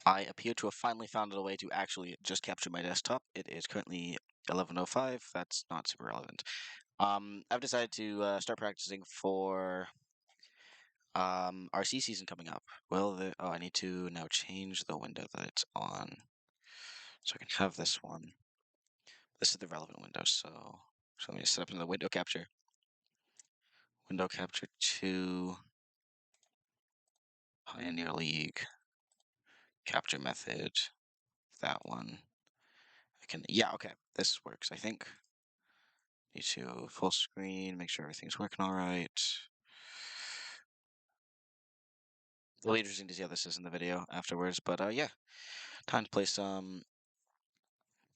I appear to have finally found a way to actually just capture my desktop. It is currently 11:05. That's not super relevant. I've decided to start practicing for RC season coming up. Oh, I need to now change the window that it's on so I can have this one. This is the relevant window, so let me set up another window capture. Window capture 2, Pioneer League, capture method, that one. Yeah, okay, this works, I think. Need to full screen, make sure everything's working all right. It'll be interesting to see how this is in the video afterwards, but yeah, time to play some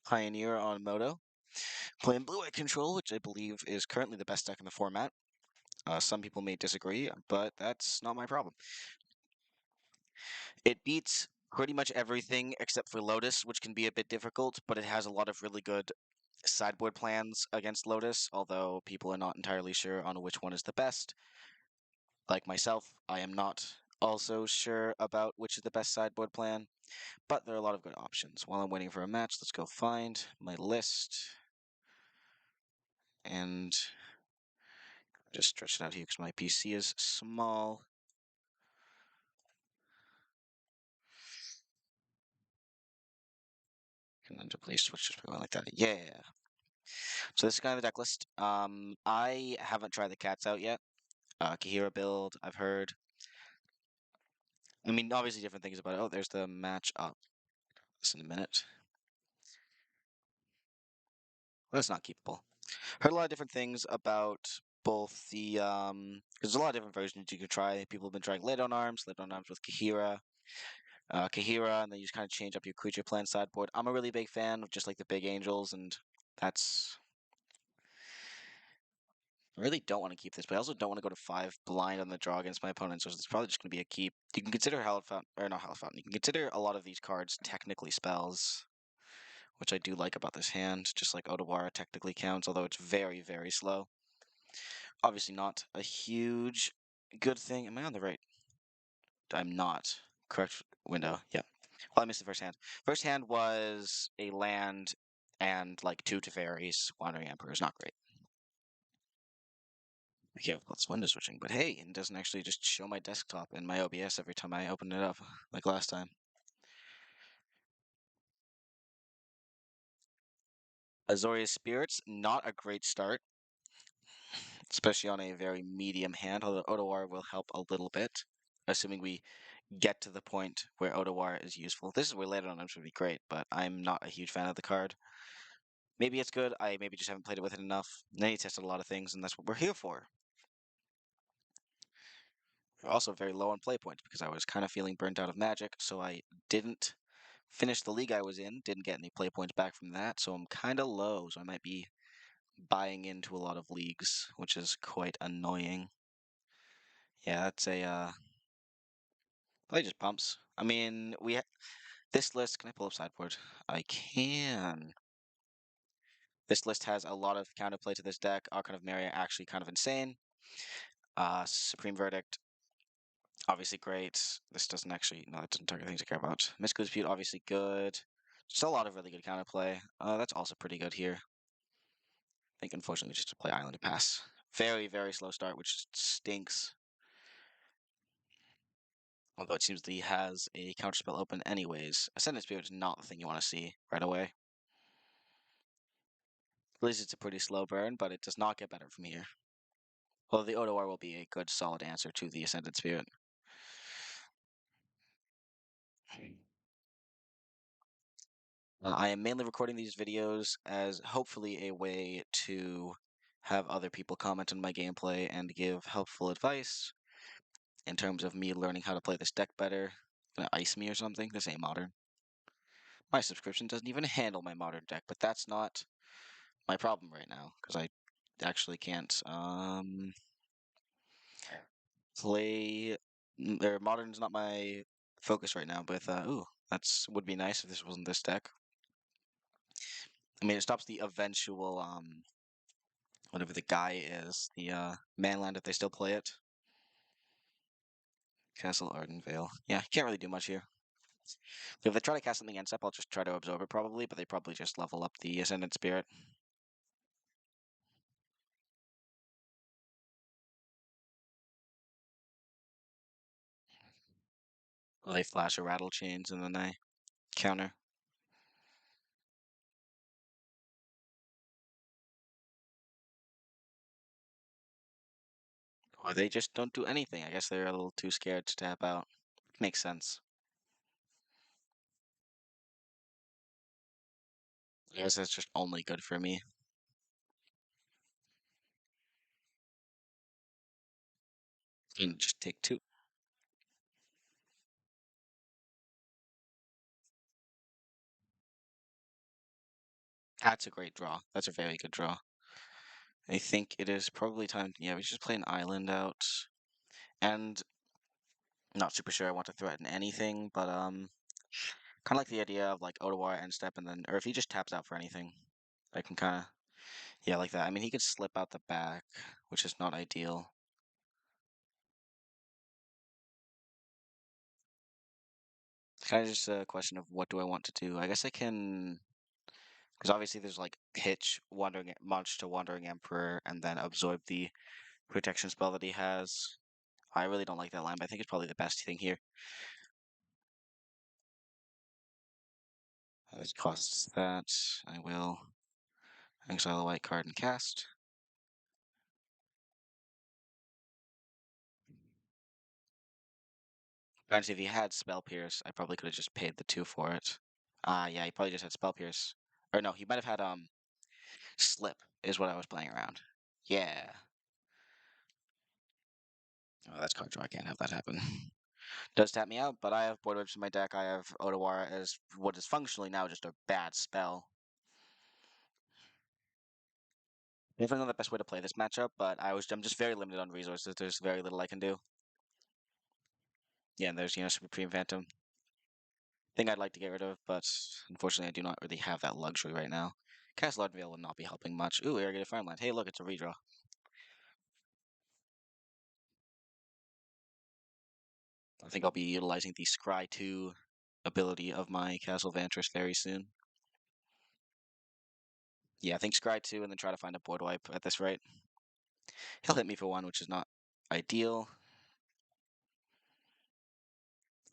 Pioneer on Moto. Playing Blue Eye Control, which I believe is currently the best deck in the format. Some people may disagree, but that's not my problem. It beats pretty much everything except for Lotus, which can be a bit difficult, but it has a lot of really good sideboard plans against Lotus, although people are not entirely sure on which one is the best. Like myself, I am not also sure about which is the best sideboard plan, but there are a lot of good options. While I'm waiting for a match, let's go find my list and just stretch it out here because my PC is small. And then to please switch just going like that. Yeah. So this is kind of the deck list. I haven't tried the cats out yet. Kahira build, I've heard. I mean, obviously different things about it. Oh, there's the match up. This in a minute. Well, that's not keepable. Heard a lot of different things about both the there's a lot of different versions you could try. People have been trying Late on Arms with Kahira, and then you just kind of change up your creature plan sideboard. I'm a really big fan of just like the big angels, and that's I really don't want to keep this, but I also don't want to go to 5 blind on the draw against my opponent, so it's probably just going to be a keep. You can consider Hallowed Fountain, or not Hallowed Fountain, you can consider a lot of these cards technically spells, which I do like about this hand, just like Otawara technically counts, although it's very, very slow. Obviously not a huge good thing. Am I on the right? I'm not. Correct window, yeah. Well, I missed the first hand. First hand was a land and like 2 Teferis, Wandering Emperor is not great. Okay, well, it's window switching, but hey, it doesn't actually just show my desktop in my OBS every time I open it up, like last time. Azorius Spirits, not a great start, especially on a very medium hand, although Otawar will help a little bit, assuming we get to the point where Otawar is useful. This is where later on would be great, but I'm not a huge fan of the card. Maybe it's good, I maybe just haven't played it with it enough. Then he tested a lot of things, and that's what we're here for. We're also very low on play points because I was kind of feeling burnt out of Magic, so I didn't finish the league I was in, didn't get any play points back from that, so I'm kind of low, so I might be buying into a lot of leagues, which is quite annoying. Yeah, that's play just pumps. I mean, this list, can I pull up sideboard? I can. This list has a lot of counterplay to this deck. Archon of Maria actually kind of insane. Supreme Verdict, obviously great. This doesn't actually, no, it doesn't target things I care about. Mystical Dispute, obviously good. Just a lot of really good counterplay. That's also pretty good here. I think unfortunately just to play Island to pass. Very, very slow start, which stinks. Although it seems that he has a counterspell open anyways. Ascendant Spirit is not the thing you want to see right away. At least it's a pretty slow burn, but it does not get better from here. Although the Odawar will be a good, solid answer to the Ascendant Spirit. I am mainly recording these videos as hopefully a way to have other people comment on my gameplay and give helpful advice in terms of me learning how to play this deck better. Gonna ice me or something? This ain't modern. My subscription doesn't even handle my modern deck, but that's not my problem right now because I actually can't play. Or modern's not my focus right now. But ooh, that's would be nice if this wasn't this deck. I mean, it stops the eventual whatever the guy is, the manland if they still play it. Castle Ardenvale. Yeah, can't really do much here. If they try to cast something ends up, I'll just try to absorb it probably, but they probably just level up the Ascendant Spirit. Or they flash or rattle chains and then I counter. Or they just don't do anything. I guess they're a little too scared to tap out. Makes sense. I guess that's just only good for me. And just take two. That's a great draw. That's a very good draw. I think it is probably time. Yeah, we should just play an island out. And not super sure I want to threaten anything, but kind of like the idea of like Otawara end step and then, or if he just taps out for anything, I can kind of, yeah, like that. I mean, he could slip out the back, which is not ideal. Kind of just a question of what do I want to do. I guess I can, because obviously there's like pitch, wandering march to wandering emperor, and then absorb the protection spell that he has. I really don't like that line, but I think it's probably the best thing here. It costs that. I will exile a white card and cast. Granted, if he had Spell Pierce, I probably could have just paid the two for it. Yeah, he probably just had Spell Pierce. Or no, he might have had Slip is what I was playing around. Yeah. Oh, that's card draw. I can't have that happen. Does tap me out, but I have Board Wipes in my deck. I have Otawara as what is functionally now just a bad spell. Definitely not the best way to play this matchup, but I'm just very limited on resources. There's very little I can do. Yeah, and there's Supreme Phantom. Thing I'd like to get rid of, but unfortunately I do not really have that luxury right now. Cast Lord Veil would not be helping much. Ooh, Irrigated Farmland. Hey, look, it's a redraw. I think I'll be utilizing the Scry 2 ability of my Castle Vantress very soon. Yeah, I think Scry 2 and then try to find a board wipe at this rate. He'll hit me for one, which is not ideal.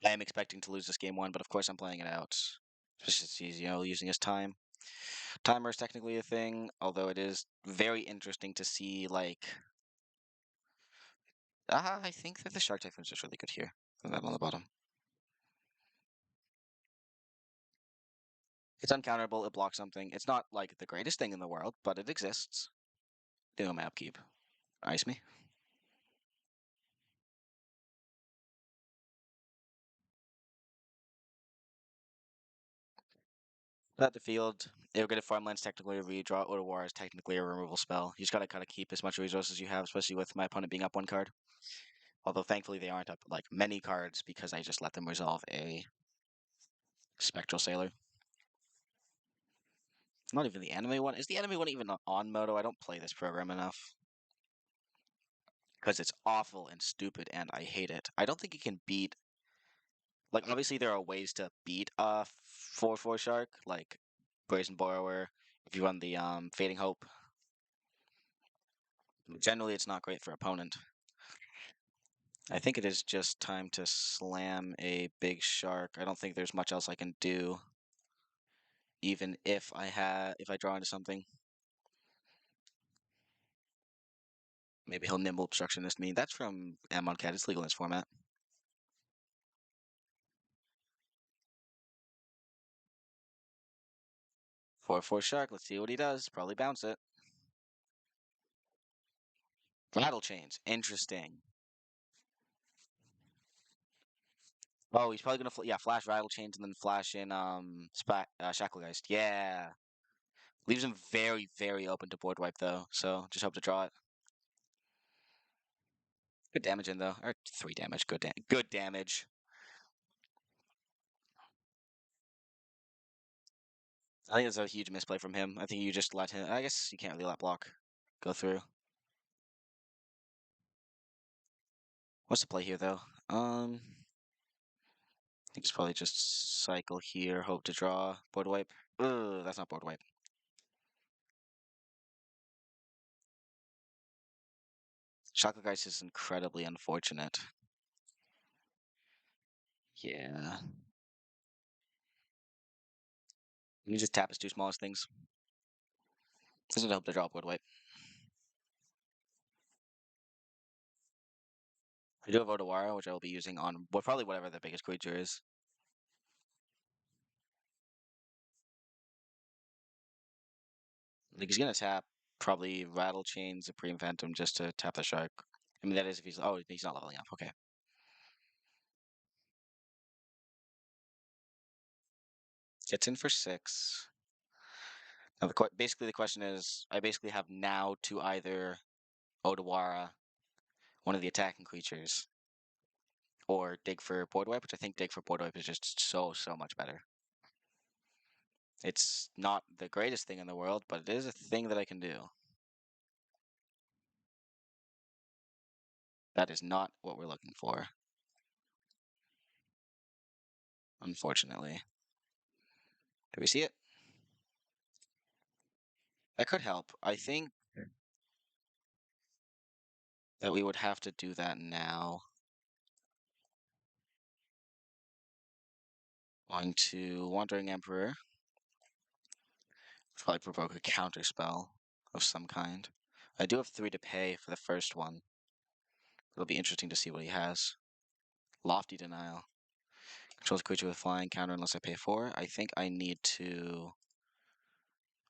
I am expecting to lose this game one, but of course I'm playing it out. Just he's, using his time. Timer is technically a thing, although it is very interesting to see, like... I think that the Shark Typhoon is just really good here. Than that on the bottom. It's uncounterable, it blocks something. It's not, like, the greatest thing in the world, but it exists. Do a map keep. Ice me. At the field, irrigated farmland's technically a redraw, or war is technically a removal spell. You just gotta kind of keep as much resources as you have, especially with my opponent being up one card. Although thankfully they aren't up like many cards because I just let them resolve a Spectral Sailor. Not even the anime one. Is the anime one even on Moto? I don't play this program enough because it's awful and stupid, and I hate it. I don't think you can beat. Like obviously there are ways to beat a 4/4 shark, like Brazen Borrower. If you run the Fading Hope, generally it's not great for opponent. I think it is just time to slam a big shark. I don't think there's much else I can do, even if I draw into something. Maybe he'll nimble obstructionist me. That's from Amon Cat. It's legal in this format. 4/4 shark. Let's see what he does. Probably bounce it. Rattle chains. Interesting. Oh, he's probably gonna yeah, flash rattle chains and then flash in Shacklegeist. Yeah. Leaves him very, very open to board wipe though. So just hope to draw it. Good damage in though. Or 3 damage. Good damage. I think it's a huge misplay from him. I think you just let him. I guess you can't really let block go through. What's the play here though? think it's probably just cycle here, hope to draw, board wipe. Ugh, that's not board wipe. Chocolate Ice is incredibly unfortunate. Yeah. You just tap his two smallest things. Doesn't help to draw board wipe. I do have Odawara, which I will be using on probably whatever the biggest creature is. Like he's gonna tap probably Rattle Chain, Supreme Phantom just to tap the shark. I mean that is if he's he's not leveling up. Okay. Gets in for 6. Now basically the question is I basically have now to either Odawara, one of the attacking creatures, or dig for board wipe, which I think dig for board wipe is just so much better. It's not the greatest thing in the world, but it is a thing that I can do. That is not what we're looking for, unfortunately. Do we see it? That could help. I think that we would have to do that now. Going to Wandering Emperor. Probably provoke a counter spell of some kind. I do have 3 to pay for the first one. It'll be interesting to see what he has. Lofty Denial. Controls a creature with flying counter unless I pay 4. I think I need to,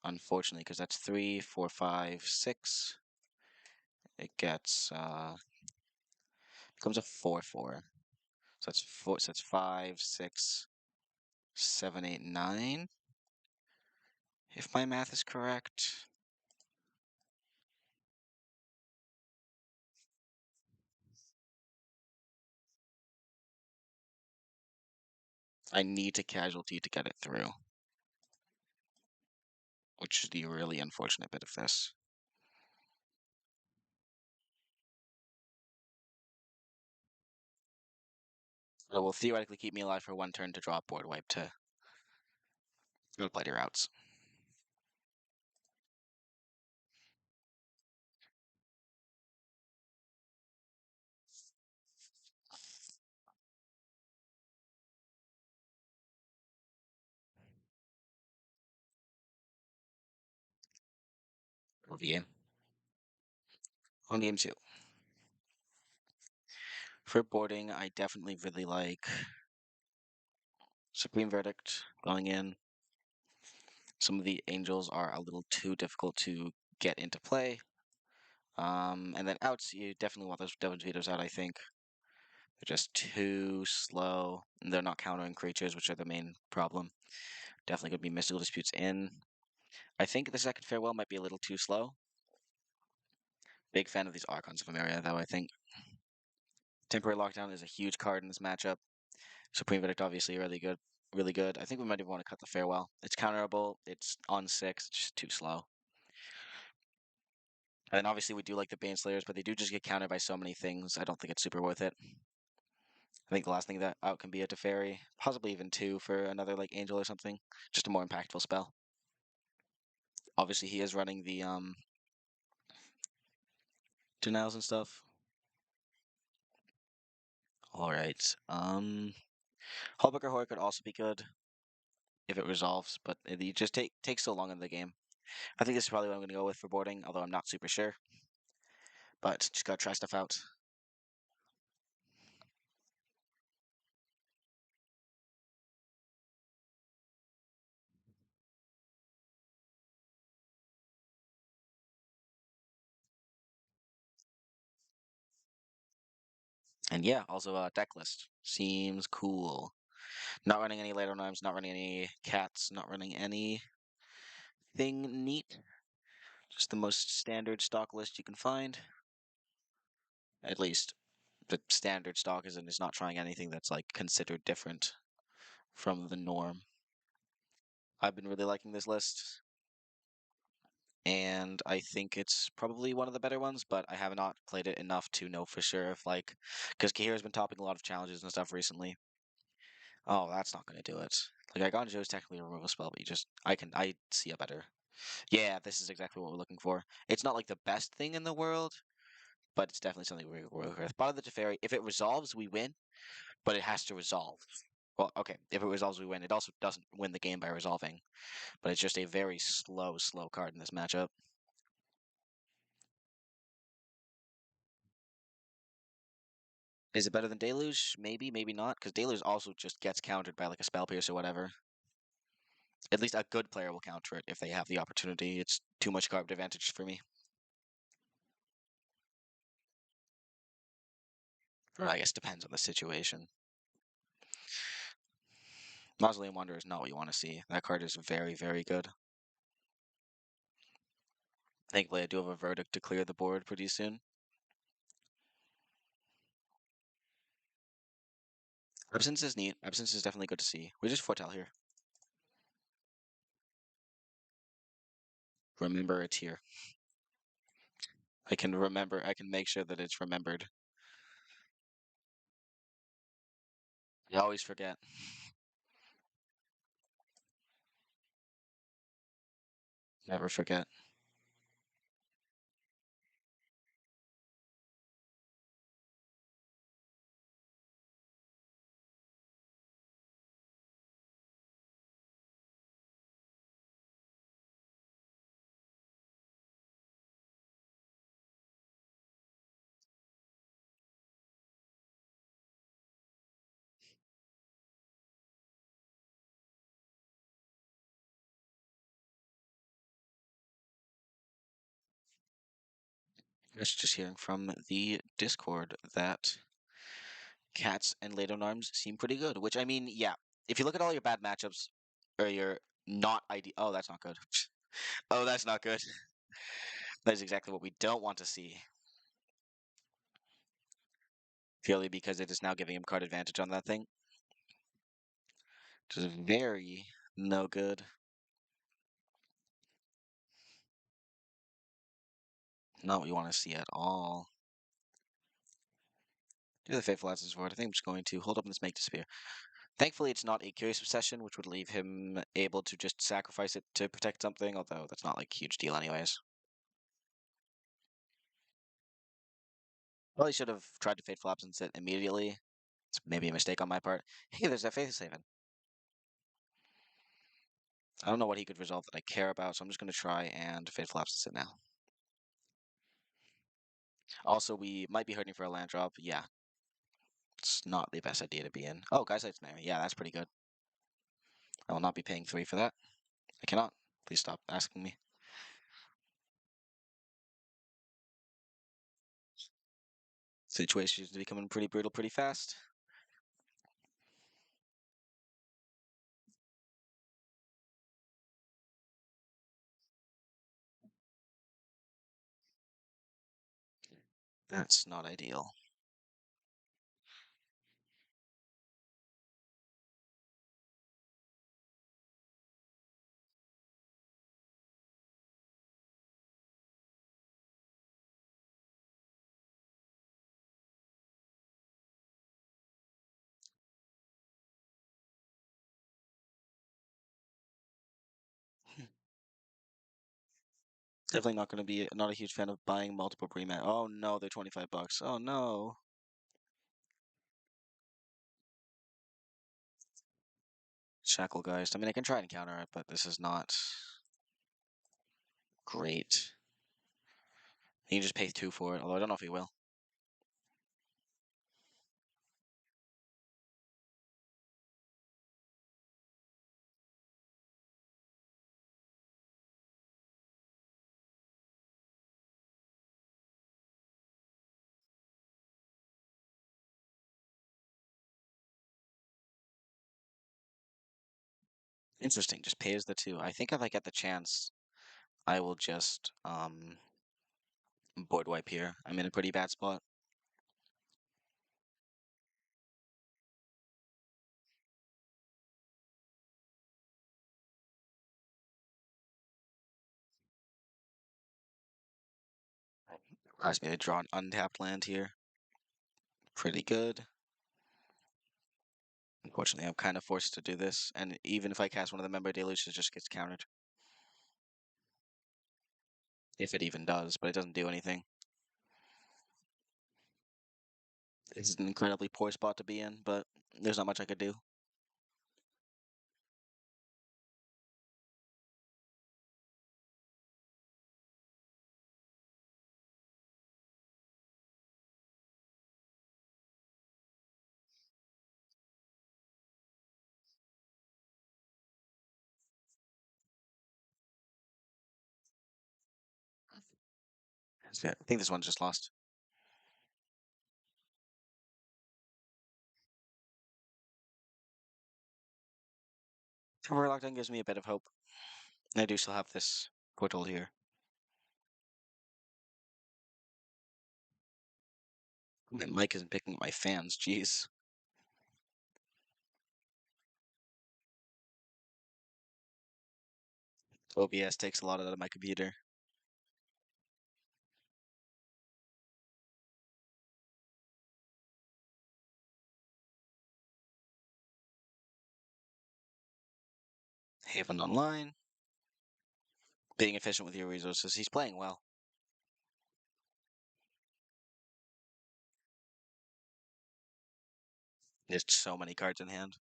unfortunately, because that's 3, 4, 5, 6. It gets becomes a 4/4. So that's 4. So that's 5, 6, 7, 8, 9. If my math is correct. I need to casualty to get it through, which is the really unfortunate bit of this. It will theoretically keep me alive for 1 turn to draw board wipe to go play your routes. For the game. On game 2. For boarding, I definitely really like Supreme Verdict going in. Some of the angels are a little too difficult to get into play. And then outs, you definitely want those Devil's Vetoes out, I think. They're just too slow, and they're not countering creatures, which are the main problem. Definitely could be Mystical Disputes in. I think the second Farewell might be a little too slow. Big fan of these Archons of Emeria, though, I think. Temporary Lockdown is a huge card in this matchup. Supreme Verdict, obviously, really good. Really good. I think we might even want to cut the Farewell. It's counterable. It's on 6. It's just too slow. And then obviously we do like the Baneslayers, but they do just get countered by so many things. I don't think it's super worth it. I think the last thing that out can be a Teferi, possibly even 2 for another like Angel or something. Just a more impactful spell. Obviously he is running the denials and stuff. Alright. Hullbreaker Horror could also be good if it resolves, but it just takes so long in the game. I think this is probably what I'm gonna go with for boarding, although I'm not super sure. But just gotta try stuff out. And yeah, also deck list. Seems cool. Not running any Ladle Gnomes, not running any cats, not running anything neat. Just the most standard stock list you can find. At least the standard stock is, and is not trying anything that's like considered different from the norm. I've been really liking this list, and I think it's probably one of the better ones, but I have not played it enough to know for sure if like, because Kahira's been topping a lot of challenges and stuff recently. Oh, that's not gonna do it. Like Igonjo is technically a removal spell, but I see a better. Yeah, this is exactly what we're looking for. It's not like the best thing in the world, but it's definitely something we work with. Bottom of the Teferi, if it resolves, we win, but it has to resolve. Well, okay, if it resolves, we win. It also doesn't win the game by resolving, but it's just a very slow card in this matchup. Is it better than Deluge? Maybe, maybe not, because Deluge also just gets countered by like a Spell Pierce or whatever. At least a good player will counter it if they have the opportunity. It's too much card advantage for me. Or I guess depends on the situation. Mausoleum Wonder is not what you want to see. That card is very good. Thankfully, I do have a verdict to clear the board pretty soon. Absence is neat. Absence is definitely good to see. We just foretell here. Remember it's here. I can remember. I can make sure that it's remembered. I always forget. Never forget. Just hearing from the Discord that Cats and Ladon Arms seem pretty good. Which I mean, yeah. If you look at all your bad matchups, or your not ideal. Oh, that's not good. Oh, that's not good. That is exactly what we don't want to see. Purely because it is now giving him card advantage on that thing. Which is very no good. Not what you want to see at all. Do the Fateful Essence for it. I think I'm just going to hold up this Make Disappear. Thankfully, it's not a Curious Obsession, which would leave him able to just sacrifice it to protect something, although that's not like a huge deal anyways. Probably should have tried to Fateful Absence it immediately. It's maybe a mistake on my part. Hey, there's that Faith Haven. I don't know what he could resolve that I care about, so I'm just going to try and Fateful Absence it now. Also, we might be hurting for a land drop. Yeah, it's not the best idea to be in. Oh, Guy's Light's Mary. Yeah, that's pretty good. I will not be paying 3 for that. I cannot. Please stop asking me. Situation is becoming pretty brutal pretty fast. That's not ideal. Definitely not going to be not a huge fan of buying multiple pre-mat. Oh no, they're 25 bucks. Oh no. Shacklegeist. I mean, I can try and counter it, but this is not great. He can just pay 2 for it, although I don't know if he will. Interesting. Just pays the 2. I think if I get the chance, I will just board wipe here. I'm in a pretty bad spot. Requires me to draw an untapped land here. Pretty good. Fortunately, I'm kind of forced to do this, and even if I cast one of the member deluges, it just gets countered. If it even does, but it doesn't do anything. It's an incredibly poor spot to be in, but there's not much I could do. I think this one's just lost. Temporary lockdown gives me a bit of hope. I do still have this portal here. My mic isn't picking up my fans, jeez. OBS takes a lot out of my computer. Haven Online. Being efficient with your resources. He's playing well. There's so many cards in hand.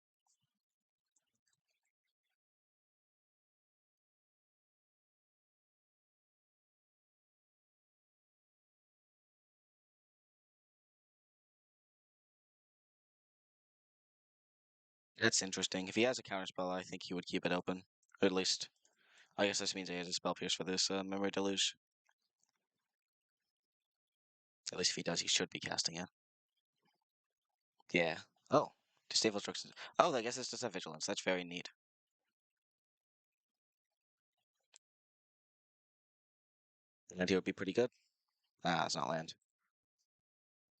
That's interesting. If he has a counterspell, I think he would keep it open. Or at least, I guess this means he has a spell pierce for this memory deluge. At least if he does, he should be casting it. Yeah. Oh, disable instructions. Oh, I guess it's just a vigilance. That's very neat. And he would be pretty good. Ah, it's not land.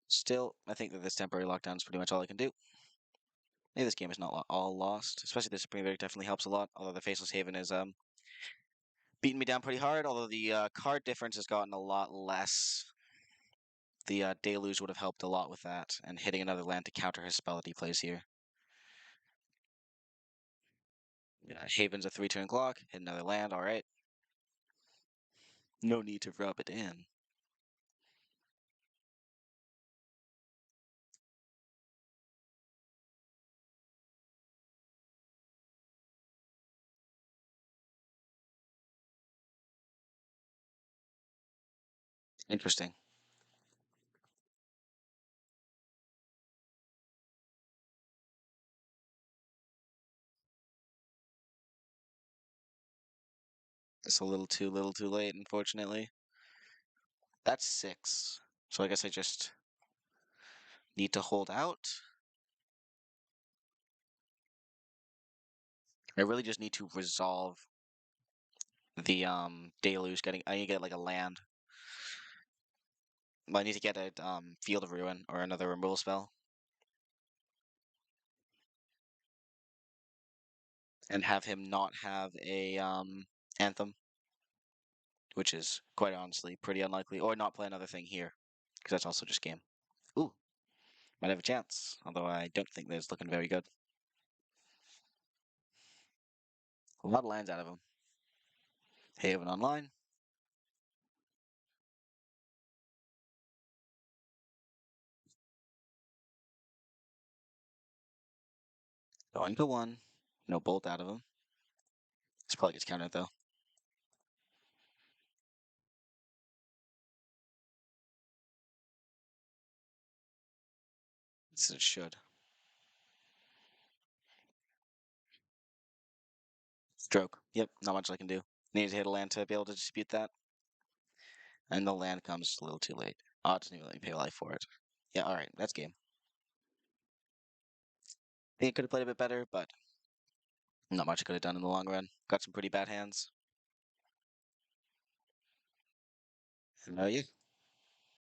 Still, I think that this temporary lockdown is pretty much all I can do. Maybe this game is not all lost. Especially the Supreme Verdict definitely helps a lot. Although the Faceless Haven is beating me down pretty hard. Although the card difference has gotten a lot less. The Deluge would have helped a lot with that, and hitting another land to counter his spell that he plays here. Yeah, Haven's a 3-turn clock. Hit another land. All right. No need to rub it in. Interesting. It's a little too late, unfortunately. That's 6. So I guess I just need to hold out. I really just need to resolve the deluge getting. I need to get like a land. I need to get a Field of Ruin or another removal spell, and have him not have a anthem, which is quite honestly pretty unlikely, or not play another thing here, because that's also just game. Ooh, might have a chance, although I don't think that it's looking very good. A lot of lands out of him. Haven Online. Going to 1. No bolt out of him. This probably gets countered though. This it should. Stroke. Yep, not much I can do. Need to hit a land to be able to dispute that. And the land comes a little too late. Oh, it doesn't even let me pay life for it. Yeah, alright, that's game. I think I could have played a bit better, but not much I could have done in the long run. Got some pretty bad hands. And yeah,